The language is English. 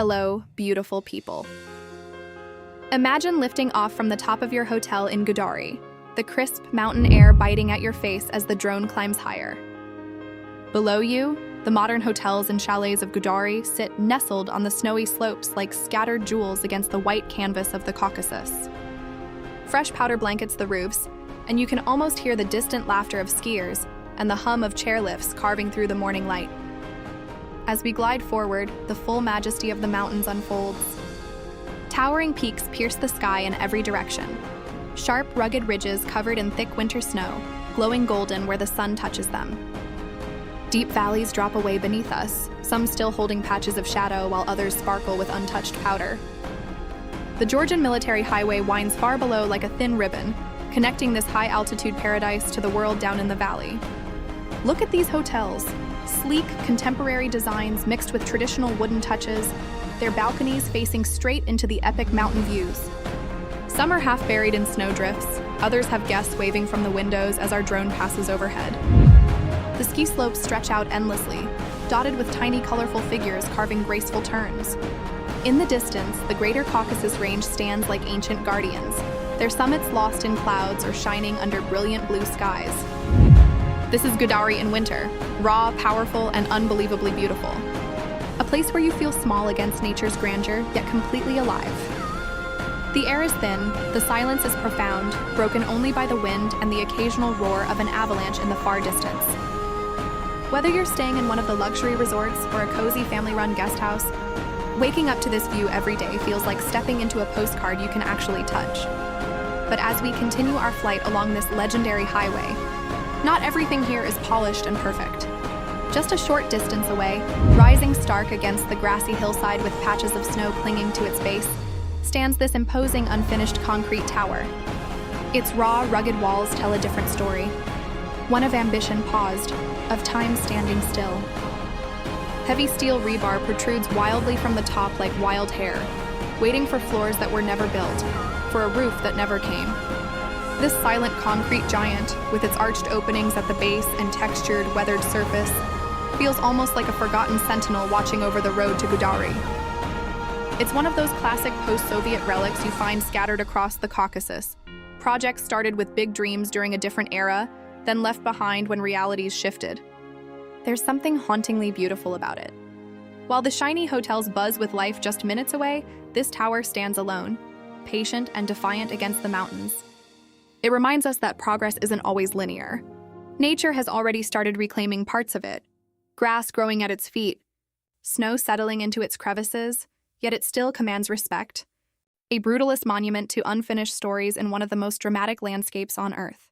Hello, beautiful people. Imagine lifting off from the top of your hotel in Gudauri, the crisp mountain air biting at your face as the drone climbs higher. Below you, the modern hotels and chalets of Gudauri sit nestled on the snowy slopes like scattered jewels against the white canvas of the Caucasus. Fresh powder blankets the roofs, and you can almost hear the distant laughter of skiers and the hum of chairlifts carving through the morning light. As we glide forward, the full majesty of the mountains unfolds. Towering peaks pierce the sky in every direction. Sharp, rugged ridges covered in thick winter snow, glowing golden where the sun touches them. Deep valleys drop away beneath us, some still holding patches of shadow while others sparkle with untouched powder. The Georgian Military Highway winds far below like a thin ribbon, connecting this high-altitude paradise to the world down in the valley. Look at these hotels. Sleek, contemporary designs mixed with traditional wooden touches, their balconies facing straight into the epic mountain views. Some are half buried in snowdrifts, others have guests waving from the windows as our drone passes overhead. The ski slopes stretch out endlessly, dotted with tiny colorful figures carving graceful turns. In the distance, the greater Caucasus range stands like ancient guardians, their summits lost in clouds or shining under brilliant blue skies. This is Gudauri in winter, raw, powerful, and unbelievably beautiful. A place where you feel small against nature's grandeur, yet completely alive. The air is thin, the silence is profound, broken only by the wind and the occasional roar of an avalanche in the far distance. Whether you're staying in one of the luxury resorts or a cozy family-run guest house, waking up to this view every day feels like stepping into a postcard you can actually touch. But as we continue our flight along this legendary highway, not everything here is polished and perfect. Just a short distance away, rising stark against the grassy hillside with patches of snow clinging to its base, stands this imposing unfinished concrete tower. Its raw, rugged walls tell a different story. One of ambition paused, of time standing still. Heavy steel rebar protrudes wildly from the top like wild hair, waiting for floors that were never built, for a roof that never came. This silent concrete giant, with its arched openings at the base and textured, weathered surface, feels almost like a forgotten sentinel watching over the road to Gudauri. It's one of those classic post-Soviet relics you find scattered across the Caucasus. Projects started with big dreams during a different era, then left behind when realities shifted. There's something hauntingly beautiful about it. While the shiny hotels buzz with life just minutes away, this tower stands alone, patient and defiant against the mountains. It reminds us that progress isn't always linear. Nature has already started reclaiming parts of it. Grass growing at its feet, snow settling into its crevices, yet it still commands respect. A brutalist monument to unfinished stories in one of the most dramatic landscapes on Earth.